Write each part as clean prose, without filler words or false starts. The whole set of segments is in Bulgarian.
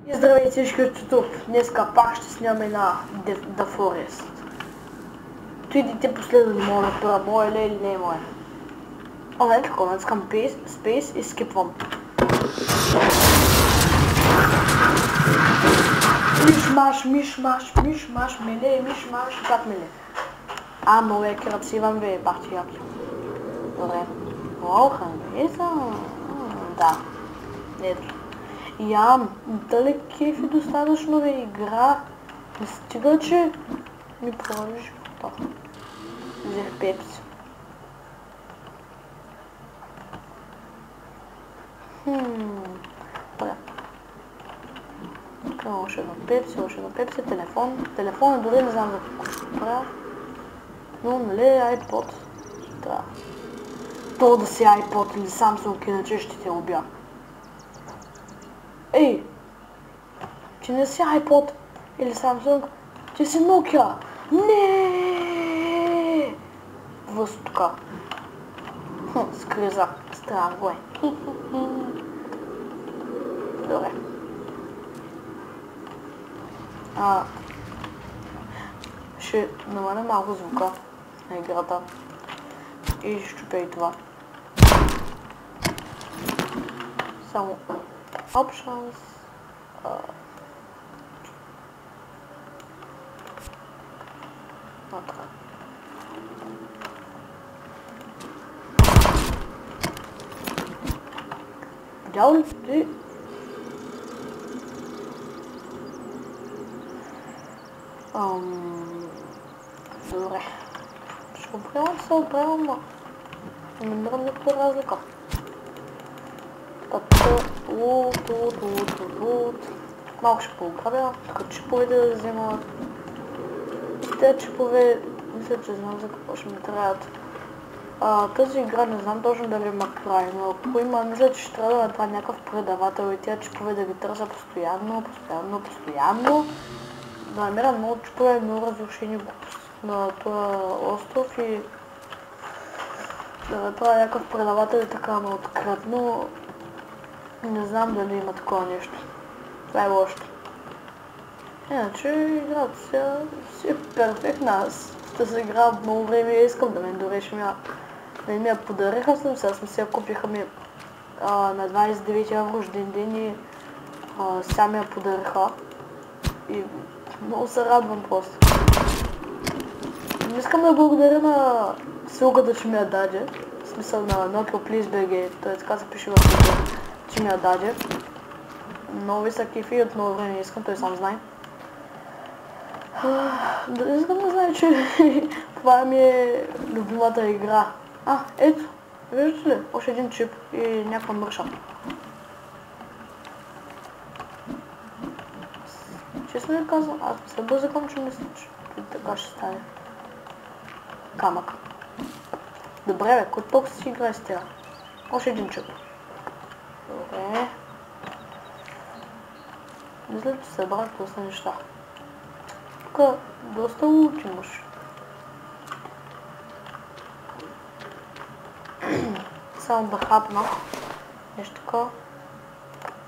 И здравейте всички от YouTube! Днеска пак ще снимаме на The Forest. Отидите последно да мога да пора мое или не е мое. О, така, натискам Space и скипвам. Миш-маш, миле, миш-маш, как миле. Много е красивам бе, бахти яки. Добре. Вау, ханбеза. Да. Ето. Дали кеф е достатъчно да игра? Не стига, че ми провали живота. Взех пепси. Добре. Така, още едно пепси, телефон дори не знам за какво ще правя. Но, нали, iPod трябва. То да си iPod или Samsung, иначе ще те убия. Ей! Ти не си iPod или Samsung, ти си Nokia! Не! Въз тука. Скриза. Странно е. Добре. Ще намаля малко звука на играта. И ще щупя и това. Само Options. Така. Видял ли ти? Добре. Ще определям се но не намирам никаква разлика. Малко ще поограбя, тук чиповете да вземат. Тези чипове, мисля, че знам за какво ще ми трябват. Тази игра не знам точно дали има край, но ако има, мисля, че ще трябва да направя някакъв предавател и тези чипове да ги търся постоянно. Да намеря много чипове, много разрушени на този остров и да направя някакъв предавател и така на откритно. Не знам дали има такова нещо. Това е лошо. Иначе играта си е перфектна. Аз ще се игра много време и искам да ме дореше да ми я подариха съм сега. Ми я купиха ми на 29 рожден ден и сега ми я подариха. И много се радвам просто. Искам да благодаря на Силката, че ми я даде. В смисъл на Nokia Please BG, т.е. така се пише в YouTube, че ми я даде. Много са кефи и от много време искам, той сам знае. Искам да знае, че това ми е любимата игра. Ето, виждате ли? Още един чип и някаква мърша. Честно ви казвам, аз се бързакам, че мисля, че така ще стане. Камък. Добре бе, кой толкова си играе с тя? Още един чип. Добре. Мисля, че събрах доста неща. Тук доста лут имаш. Само да хапна нещо така.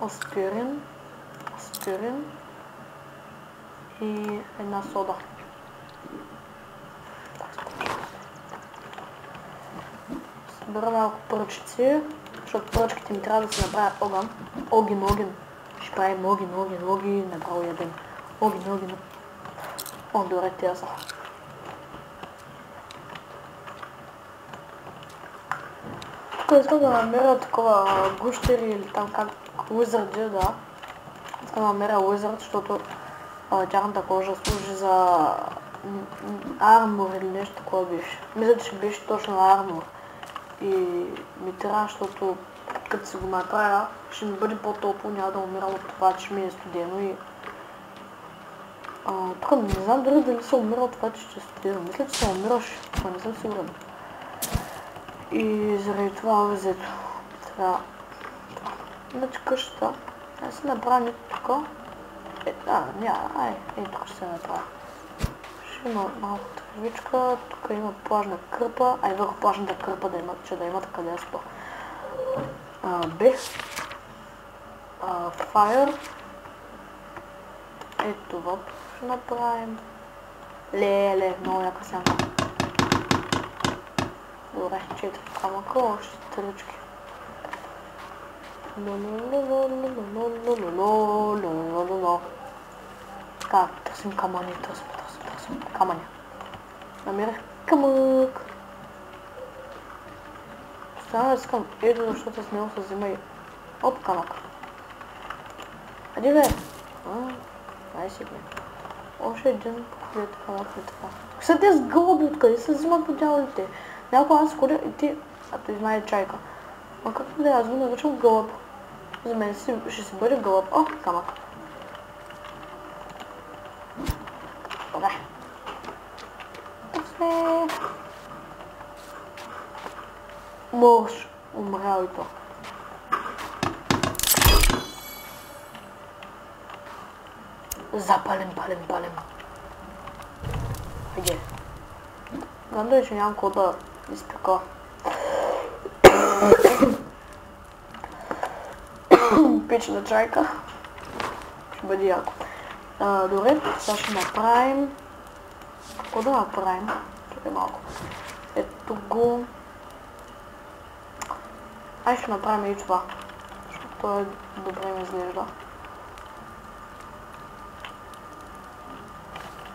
Аспирин и една сода. Събера малко пръчици, защото пръчките ми трябва да се направят огън. Ще правим огън, направо ядем. Огън. Добре, тя са. Тук искам да намеря такова гущери или там как уизърди, да. Искам да намеря уизърд, защото тяхната кожа служи за армор или нещо такова беше. Мисля, че беше точно армор. И ми трябва, защото като си го направя, ще ми бъде по-топло, няма да умирам от това, че ми е студено и... Тук не знам дали съм умирал от това, че ще студено. Мисля, че съм умираш, но не съм сигурен. И заради това взето. Трябва... Значи къщата. Аз се направя нито тук. Тук ще се направя. Ще има малко тревичка, тук има плажна кърпа, върху плажната кърпа да има къде да спа. Fire. Ето това ще направим. Леле, много яка сянка. Добре, 4 камъка, още 3 ръчки. Така, търсим камъни, търсим камъни. Намерих камък. Постоянно искам ето, защото с него се взима и... Оп, камък. Ади бе! Ай си бе. Още един поколет камък е това. Са тези гълъби, откъде се взимат по дяволите? Някой аз ходя и ти... А той знае чайка. А както да аз го наричам гълъб. За мен ще си бъде гълъб. О, камък. Добре. Добре. Морж. Умрял и то. Запалим. Хайде. Гадно е, че нямам какво да изпека. Печена чайка. Ще бъде яко. Добре, сега ще направим... Какво да направим? Чакай малко. Ето го. Ай ще направим и това. Защото то е добре ми изглежда.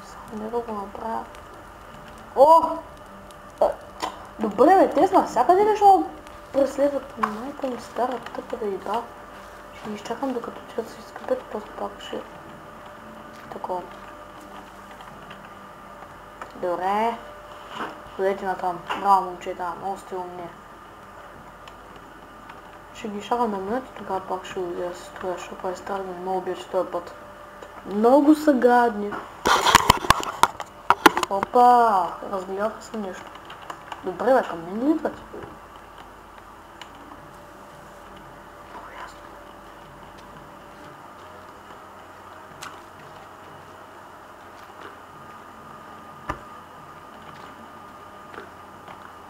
Само не да го направя. О! Добре бе, те са навсякъде ли ще преследват? Майка ми стара тъпа да еда. Ще ги изчакам докато тя се изкъпят, после пак ще... Такова. Добре. Ходете натам. Браво, момчета, много сте умни. Ще ги изчакам на минути, тогава пак ще го да се строя, защото е стар да не мога обича този път. Много са гадни. Опа, разгледаха се нещо. Добре бе, към мен ли идват? Много ясно.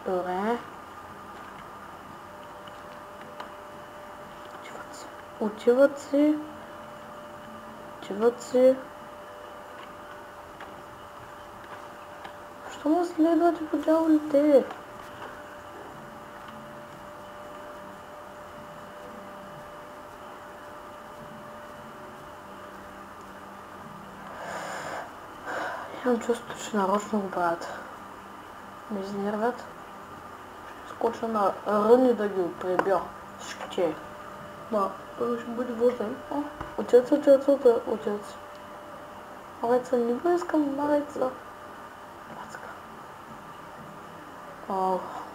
Добре. Отиват си. Що ме следвате по дяволите? Имам чувството, че нарочно го правят. Ме изнервят. Скоча на ръни да ги пребя. Шкче. Да, той ще бъде вожден. Отец. Мареца, не го искам, Мареца. Пацка.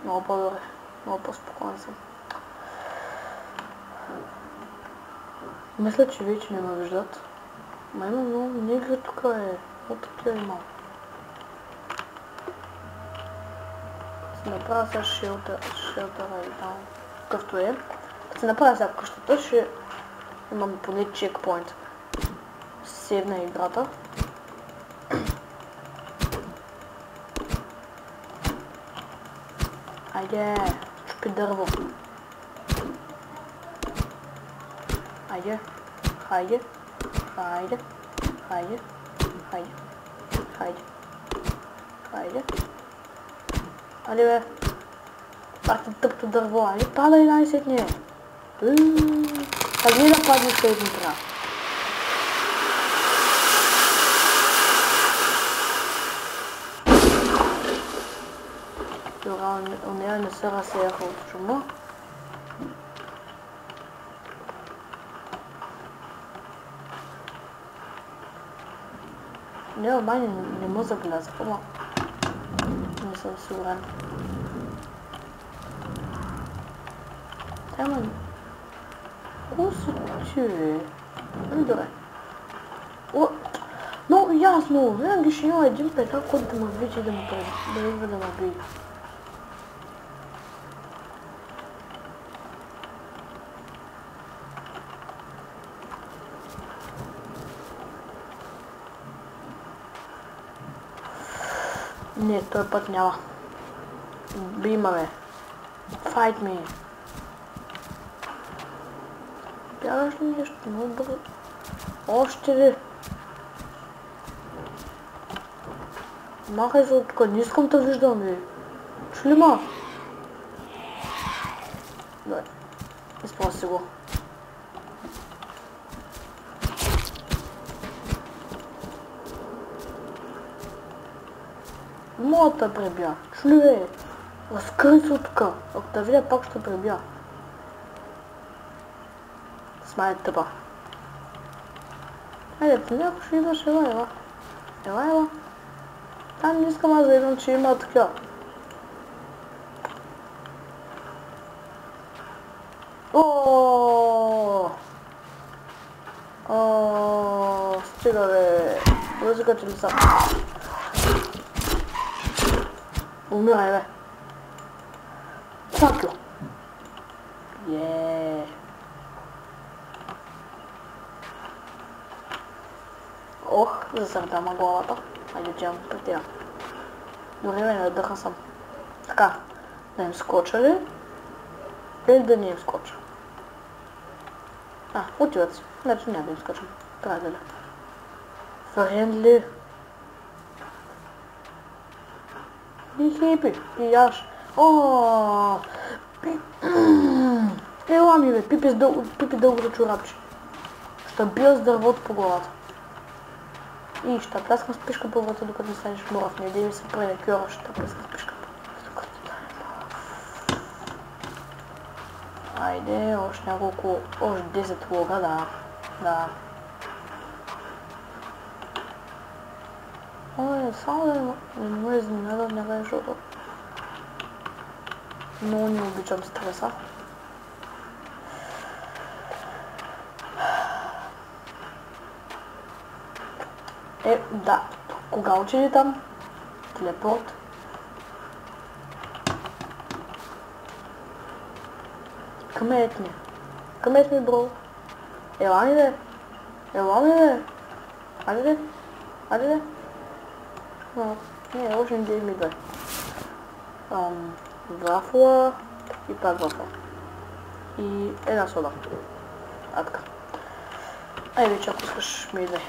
Много по-добре. Много по-спокоен съм. Мисля, че вече не ме виждат. Ма има много негри тук е. От такива имам. Ще направя сега шелтера и там. Какъвто е. Като се направя сега къщата, ще имам поне чекпоинт. Седна играта. Айде, чупи дърво. Хайде. Али бе. Парти тъпто дърво, али падай най-сетне. Как не да падне сетне трябва? Тогава нея не се разсеяха от шума. Не, май не му загляза, ама не съм сигурен. Ама... Какво си ти? Добре. Много ясно, винаги ще има един петък, който да ме види и да ме идва да ме биде. Не, този път няма. Би ме, бе. Fight me. Бягаш ли нещо? Много бързо. Още ли? Махай се от тук, не искам да виждам, бе. Чу ли ма? Дай, изпаси го. Мога да пребия. Чу ли, бе? Разкрий се от тук. Ако те видя, пак ще пребия. Смай тъпа. Хайде, понякога ще идваш, ела. Ела. Там не искам аз да идвам, че има такива. Стига, бе. Музиката ли са? Умирай, бе. Fuck you. Ох, засърда ма главата. Хайде, джам при тя. Дори ме надъха съм. Така, да им скоча ли? Или да не им скоча? Отиват си. Значи няма да им скачам. Трябва да ли. Френдли. И хипи. И яш. Ела ми, бе. Пипи дълго за чорапче. Ще бия с дървото по главата. И ще пляскам с пишка по врата, докато не станеш морав. Не идей ми се прави на кьора, ще пляскам с пишка. Айде, още няколко, още 10 лога, да. Само да не му изненада някъде, защото много не обичам стреса. Да. Кога учили там? Телепорт. Къмет ми, бро. Ела ми, бе. Айде. Не, още не дей ми дай. Вафла и пак вафла. И една сода. Така. Ай, вече ако искаш ми дай.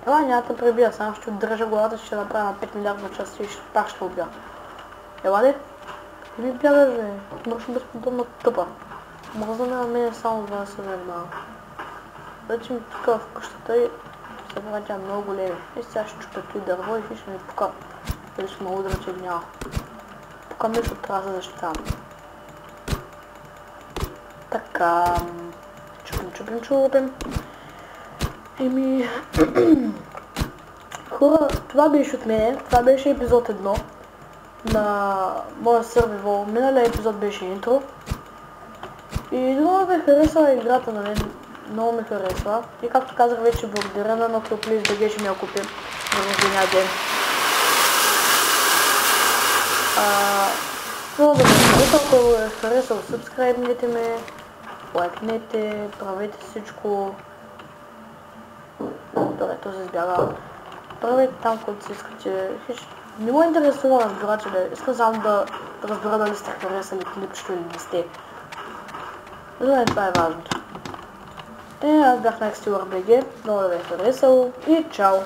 Ела, няма да пребия, само ще държа главата, ще направя на 5 милиарда части и пак ще убия. Ела де? Не ми бягаш, бе. Мръчно безподобна тъпа. Мръзна ме на мене само за да се занимава. Вече ми тук в къщата и се вратя много големи. И сега ще чупя той дърво и ще ми пука. Дали ще ме удра, че няма. Пука ми, защото трябва да се защитавам. Така. Чупим. Хора, това беше от мене. Това беше епизод 1 на моя сервивол. Миналия епизод беше интро. И много ме харесва играта на мен. Много ме харесва. И както казах вече, благодаря на NoClipList, ще ми я купи на рождения ден. Много да ме харесва, ако е харесал, сабскрайбнете ме, лайкнете, правете всичко. Добре, то се избяга. Правете там, който си искате. Не му интересува разбирателя. Искам само да разбера дали сте харесали клипчето или не сте. За мен това е важното. Аз бях на XTURBG. Много да ви е харесало и чао!